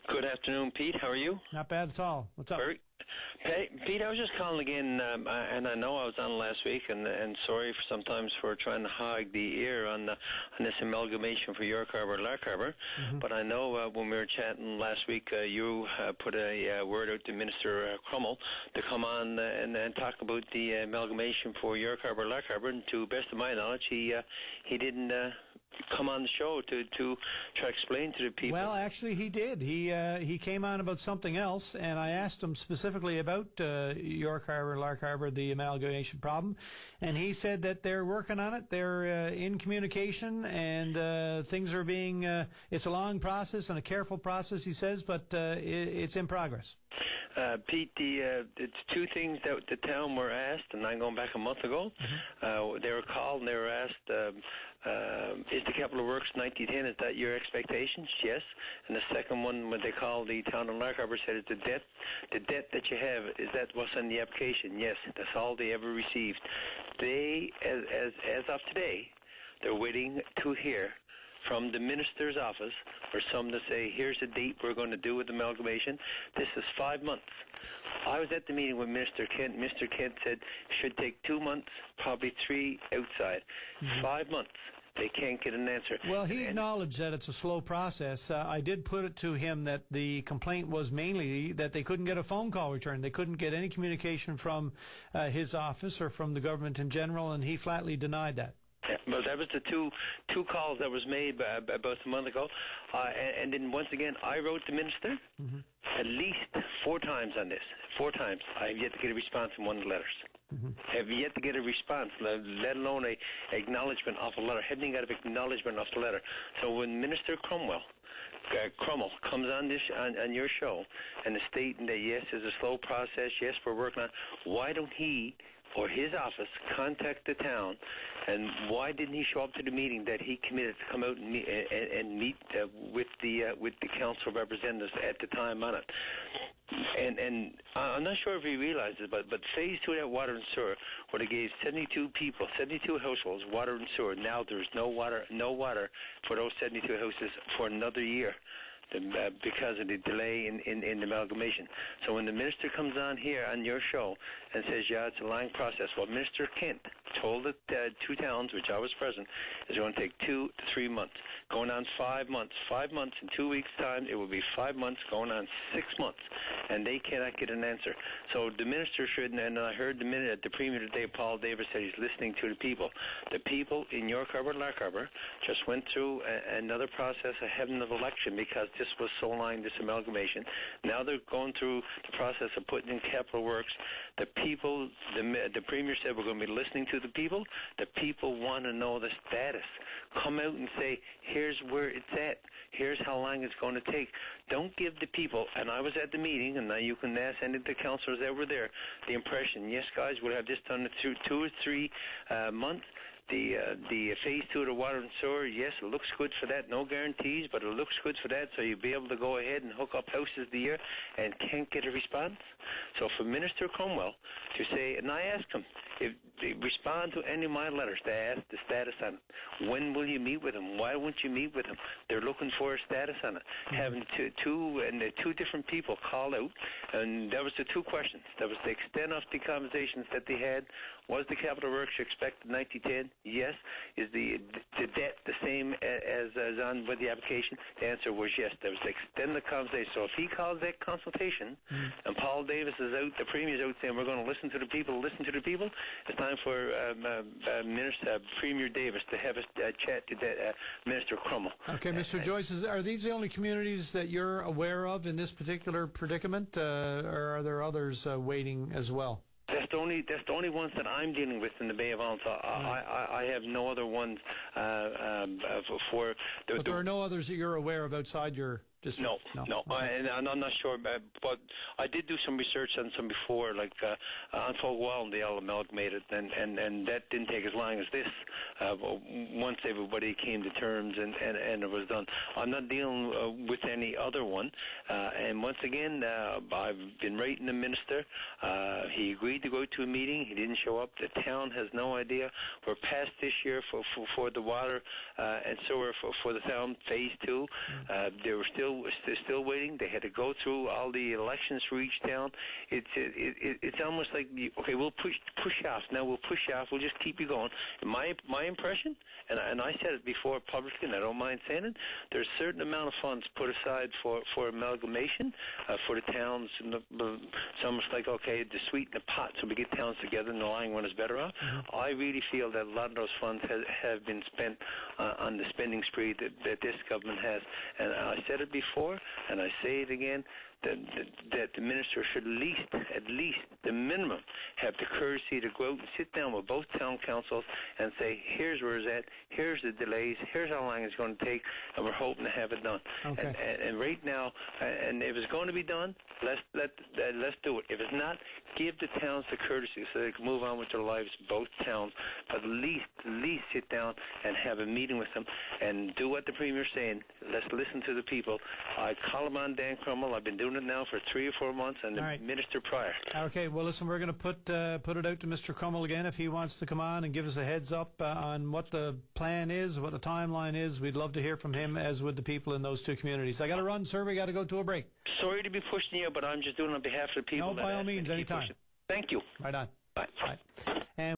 Good afternoon, Pete. How are you? Not bad at all. What's up? Hey, Pete, I was just calling again, and I know I was on last week, and sorry sometimes for trying to hog the ear on this amalgamation for York Harbour, Lark Harbour. Mm-hmm. But I know when we were chatting last week, you put a word out to Minister Crummell to come on and talk about the amalgamation for York Harbour, Lark Harbour. And to best of my knowledge, he didn't come on the show to try to explain to the people. Well, actually, he did. He came on about something else, and I asked him specifically about York Harbour, Lark Harbour, the amalgamation problem, and he said that they're working on it. They're in communication, and things are being. It's a long process and a careful process, he says, but it's in progress. Pete, it's two things that the town were asked, and I'm going back a month ago. Mm-hmm. They were called and they were asked, is the Capital Works 9010, is that your expectations? Yes. And the second one, when they called the town of Lark Harbour, said, is the debt that you have, is that what's on the application? Yes. That's all they ever received. They, as of today, they're waiting to hear from the minister's office for some to say, here's the date we're going to do with amalgamation. This is 5 months. I was at the meeting with Mr. Kent. Mr. Kent said it should take 2 months, probably 3 outside. Mm-hmm. 5 months. They can't get an answer. Well, he acknowledged that it's a slow process. I did put it to him that the complaint was mainly that they couldn't get a phone call returned. They couldn't get any communication from his office or from the government in general, and he flatly denied that. Yeah, well, that was the two calls that was made about a month ago, and then once again I wrote the minister at least 4 times on this. 4 times. I have yet to get a response from one of the letters. Have yet to get a response, let alone a acknowledgement of a letter. Haven't even got an acknowledgement of the letter. So when Minister Crummell comes on this on your show and is stating that yes, it's a slow process, yes, we're working on, why don't he or his office contact the town, and why didn't he show up to the meeting that he committed to come out and meet with the council representatives at the time on it? And I'm not sure if he realizes, but phase 2 of that water and sewer would have gave 72 people, 72 households, water and sewer. Now there's no water for those 72 houses for another year. Because of the delay in the amalgamation. So when the minister comes on here on your show and says, yeah, it's a long process, well, Minister Kent told the 2 towns, which I was present, is going to take 2 to 3 months, going on 5 months. 5 months in 2 weeks' time, it will be 5 months, going on 6 months, and they cannot get an answer. So the minister should, and I heard the Premier today, Paul Davis, said he's listening to the people. The people in York Harbour, Lark Harbour, just went through another process ahead of election because this was so long, this amalgamation. Now they're going through the process of putting in Capital Works. The people, the Premier said we're going to be listening to the people. The people want to know the status. Come out and say, here's where it's at. Here's how long it's going to take. Don't give the people, and I was at the meeting, and now you can ask any of the councillors that were there, the impression, yes, guys, we'll have this done through 2 or 3 months. The phase 2 of the water and sewer, yes, it looks good for that. No guarantees, but it looks good for that. So you'll be able to go ahead and hook up houses the year and can't get a response. So for Minister Cromwell to say, and I asked him, if they respond to any of my letters to ask the status on it. When will you meet with him? Why won't you meet with him? They're looking for a status on it. Having two different people call out, and that was the 2 questions. That was the extent of the conversations that they had. Was the Capital Works expected 9010? Yes. Is the debt the same as on with the application? The answer was yes. There was the extent of the conversation. So if he calls that consultation, and Paul Davis is out, the Premier's out saying we're going to listen to the people, it's time for Premier Davis to have a chat to Minister Crummell. Okay, Mr. Joyce, are these the only communities that you're aware of in this particular predicament, or are there others waiting as well? That's the only ones that I'm dealing with in the Bay of Allentown. I have no other ones for. But there are no others that you're aware of outside your district? No. Okay. And I'm not sure, but I did do some research on some before, like on Fogwell, and they all amalgamated, and that didn't take as long as this. Once everybody came to terms and it was done. I'm not dealing with any other one. And once again, I've been writing the minister. He agreed to go to a meeting. He didn't show up. The town has no idea. We're past this year for the water and sewer for the town, phase 2. They were still still waiting. They had to go through all the elections for each town. It's almost like, okay, we'll push off. Now we'll push off. We'll just keep you going. And my impression, and I said it before publicly, and I don't mind saying it, there's a certain amount of funds put aside for amalgamation for the towns. And it's almost like, okay, to sweeten the pot so we get towns together and the long run is better off. Mm-hmm. I really feel that a lot of those funds have been spent on the spending spree that this government has. And I said it before, and I say it again, that the minister should at least the minimum, have the courtesy to go out and sit down with both town councils and say, here's where it's at, here's the delays, here's how long it's going to take, and we're hoping to have it done. Okay. And right now, and if it's going to be done, let's do it. If it's not, give the towns the courtesy so they can move on with their lives, both towns, but at least sit down and have a meeting with them and do what the Premier's saying. Let's listen to the people. I call him on Dan Crummell. I've been doing it now for 3 or 4 months, and the Minister prior. Okay, well, listen, we're going to put it out to Mr. Crummell again if he wants to come on and give us a heads up on what the plan is, what the timeline is. We'd love to hear from him, as would the people in those two communities. I got to run, sir. We got to go to a break. Sorry to be pushing you, but I'm just doing it on behalf of the people. No, by all means, anytime. Thank you. Right on. Bye. Bye. And